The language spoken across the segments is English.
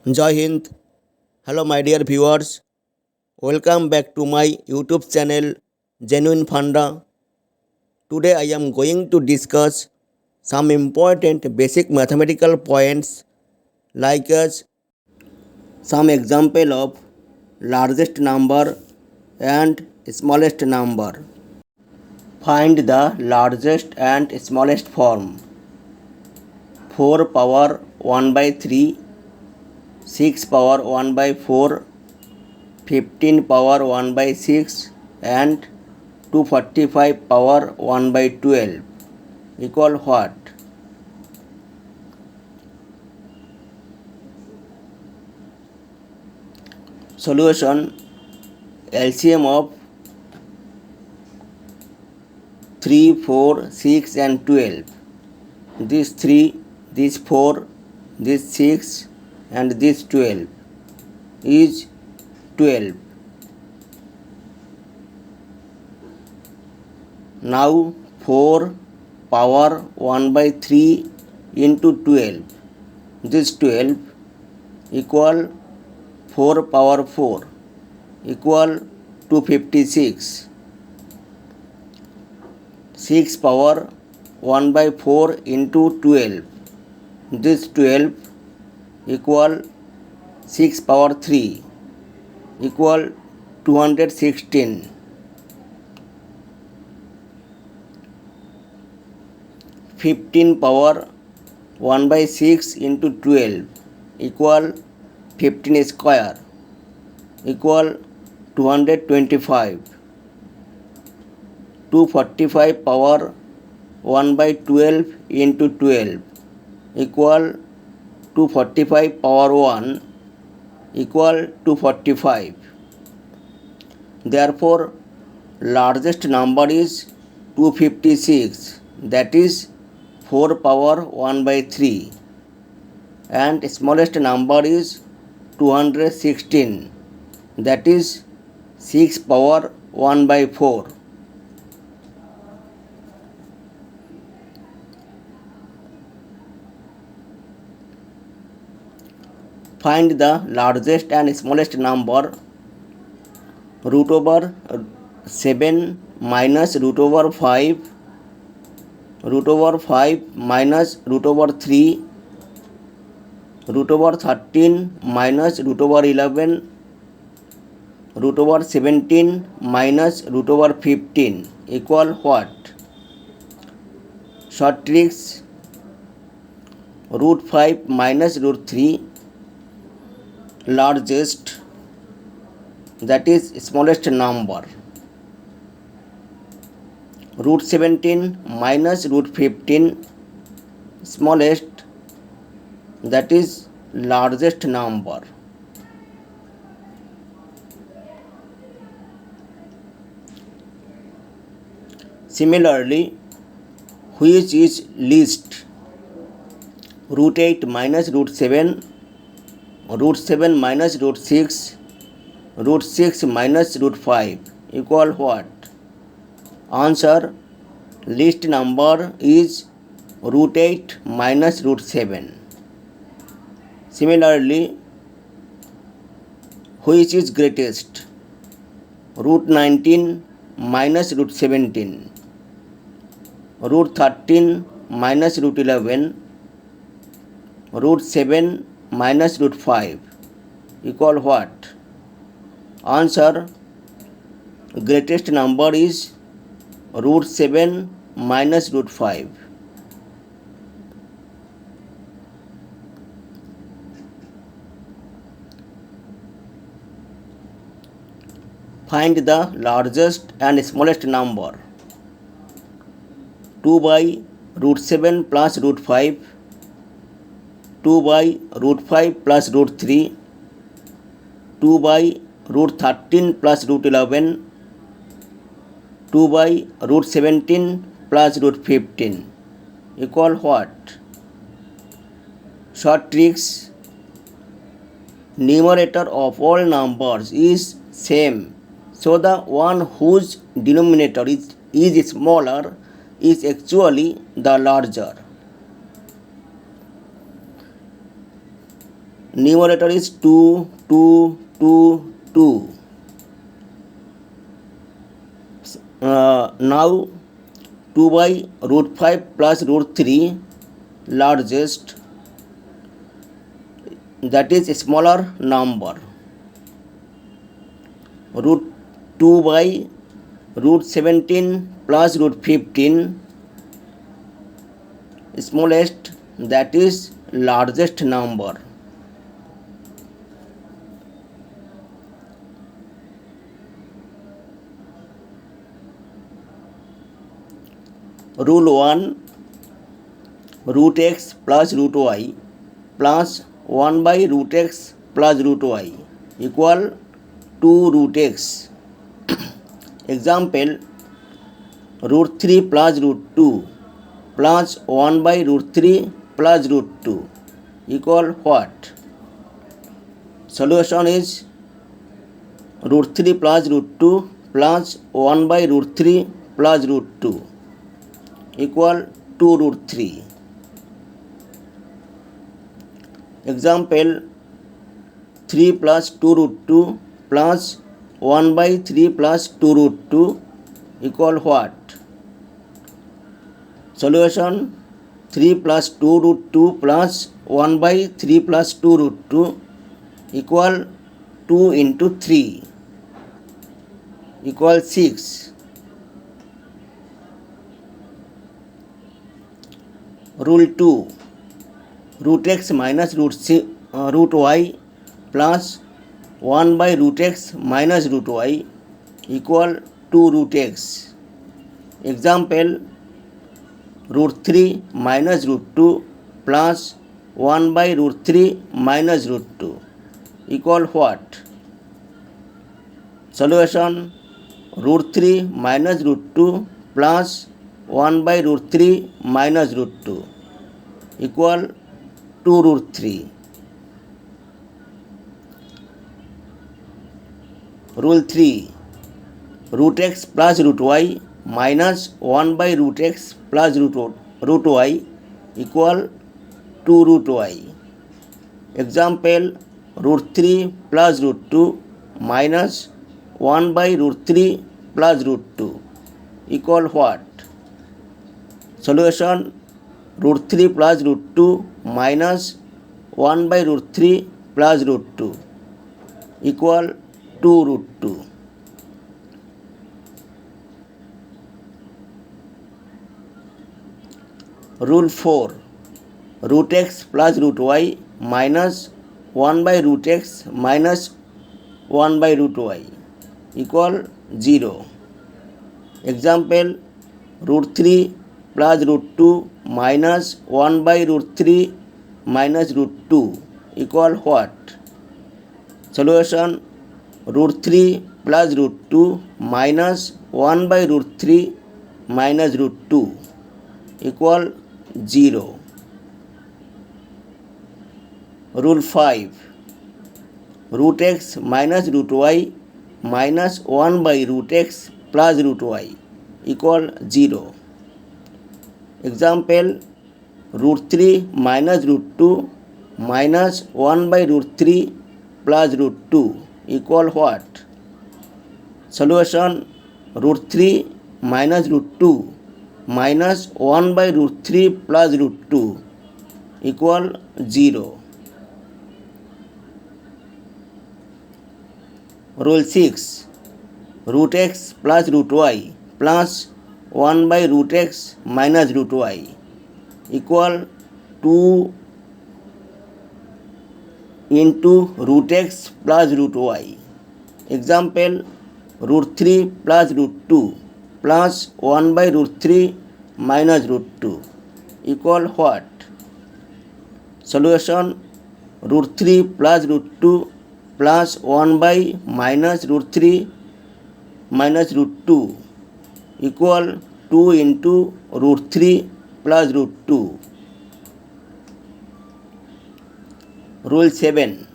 Jai Hind. Hello, my dear viewers. Welcome back to my YouTube channel, Genuine Funda. Today, I am going to discuss some important basic mathematical points like as some example of largest number and smallest number. Find the largest and smallest form. 4 power 1 by 3, 6 power 1 by 4, 15 power 1 by 6 and 245 power 1 by 12 equal what? Solution: LCM of 3, 4, 6 and 12. This 3, this 4, this 6 and this 12 is 12. Now 4 power 1 by 3 into 12. This 12 equal 4 power 4 equal 256. 6 power 1 by 4 into 12. This 12 equal 6 power 3 equal 216. 15 power 1 by 6 into 12 equal 15 square equal 225. 245 power 1 by 12 into 12 equal 245 power 1 equal 245. Therefore, largest number is 256, that is 4 power 1 by 3, and smallest number is 216, that is 6 power 1 by 4. Find the largest and smallest number. Root over 7 minus root over 5, root over 5 minus root over 3, root over 13 minus root over 11, root over 17 minus root over 15 equal what? Short tricks. Root 5 minus root 3, largest, that is smallest number. Root 17 minus root 15, smallest, that is largest number. Similarly, which is least? Root 8 minus root 7, root 7 minus root 6, root 6 minus root 5 equal what? Answer: least number is root 8 minus root 7. Similarly, which is greatest? Root 19 minus root 17, root 13 minus root 11, root 7 minus root 5 equal what? Answer: greatest number is root 7 minus root 5. Find the largest and smallest number. 2 by root 7 plus root 5, 2 by root 5 plus root 3, 2 by root 13 plus root 11, 2 by root 17 plus root 15 equal what? Short tricks. Numerator of all numbers is same, so the one whose denominator is smaller is actually the larger. Numerator is 2, 2, 2, 2. Now 2 by root 5 plus root 3 largest, that is a smaller number. Root 2 by root 17 plus root 15 smallest, that is largest number. Rule 1, root x plus root y plus 1 by root x plus root y equal 2 root x. Example, root 3 plus root 2 plus 1 by root 3 plus root 2 equal what? Solution is root 3 plus root 2 plus 1 by root 3 plus root 2 equal 2 root 3. Example, 3 plus 2 root 2 plus 1 by 3 plus 2 root 2 equal what? Solution, 3 plus 2 root 2 plus 1 by 3 plus 2 root 2 equal 2 into 3 equal 6. Rule 2, root x minus root y plus 1 by root x minus root y equal 2 root x. Example, root 3 minus root 2 plus 1 by root 3 minus root 2 equal what? Solution, root 3 minus root 2 plus 1 by root 3 minus root 2 equal 2 root 3. Rule 3, root x plus root y minus 1 by root x plus root y equal 2 root y. Example, root 3 plus root 2 minus 1 by root 3 plus root 2 equal what? Solution, root 3 plus root 2 minus 1 by root 3 plus root 2 equal 2 root 2. Rule 4, root x plus root y minus 1 by root x minus 1 by root y equal 0. Example, root 3 plus root 2 minus 1 by root 3 minus root 2 equal what? Solution, root 3 plus root 2 minus 1 by root 3 minus root 2 equal 0. Rule 5, root x minus root y minus 1 by root x plus root y equal 0. Example, root 3 minus root 2 minus 1 by root 3 plus root 2 equal what? Solution, root 3 minus root 2 minus 1 by root 3 plus root 2 equal 0. Rule 6, root x plus root y plus 1 by root x minus root y equal 2 into root x plus root y. Example, root 3 plus root 2 plus 1 by root 3 minus root 2 equal what? Solution, root 3 plus root 2 plus 1 by minus root 3 minus root 2 equal 2 into root 3 plus root 2. Rule 7,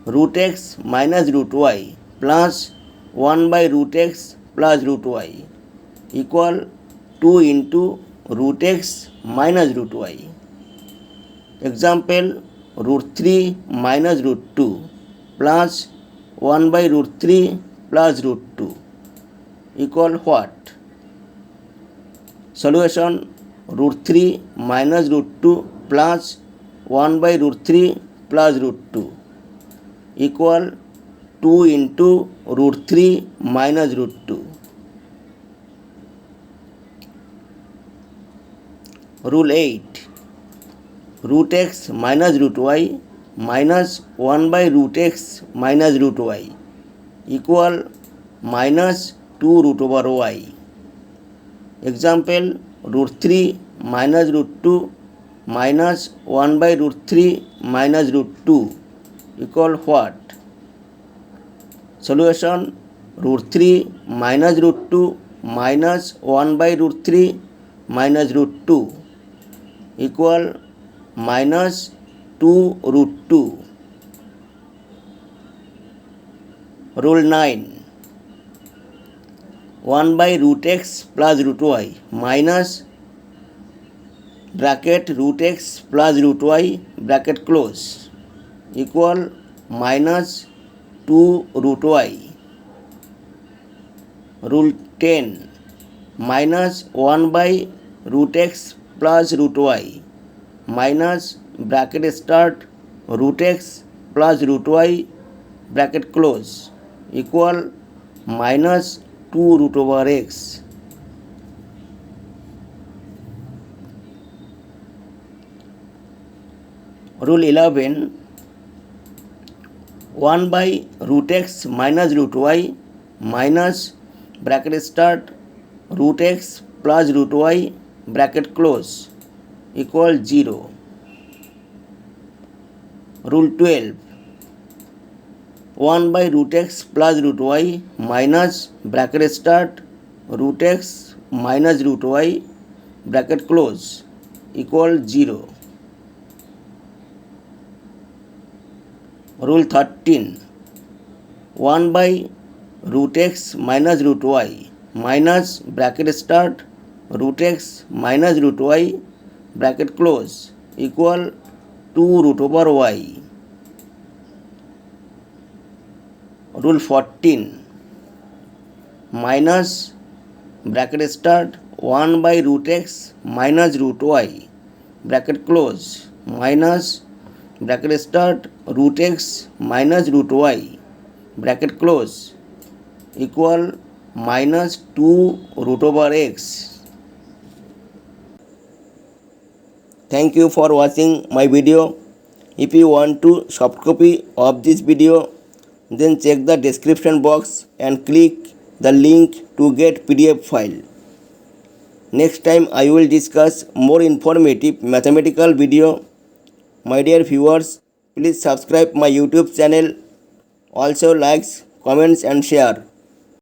root x minus root y plus 1 by root x plus root y equal 2 into root x minus root y. Example, root 3 minus root 2 plus 1 by root 3 plus root 2 equal what? Solution: root 3 minus root 2 plus 1 by root 3 plus root 2 equal 2 into root 3 minus root 2. Rule 8. Root x minus root y minus 1 by root x minus root y equal minus 2 root over y. Example: root 3 minus root 2 minus 1 by root 3 minus root 2 equal what? Solution: root 3 minus root 2 minus 1 by root 3 minus root 2 equal minus 2 root 2. Rule 9. 1 by root x plus root y minus bracket root x plus root y bracket close equal minus 2 root y. Rule 10. Minus 1 by root x plus root y minus bracket start root x plus root y bracket close equal minus 2 root over x. Rule 11. 1 by root x minus root y minus bracket start root x plus root y bracket close equal 0. Rule 12. 1 by root x plus root y minus bracket start root x minus root y bracket close equal 0. Rule 13. 1 by root x minus root y minus bracket start root x minus root y bracket close equal 2 root over y. Rule 14. Minus bracket start 1 by root x minus root y bracket close minus bracket start root x minus root y bracket close equal minus 2 root over x. Thank you for watching my video. If you want to soft copy of this video, then check the description box and click the link to get PDF file. Next time I will discuss more informative mathematical video. My dear viewers, please subscribe my YouTube channel. Also likes, comments and share.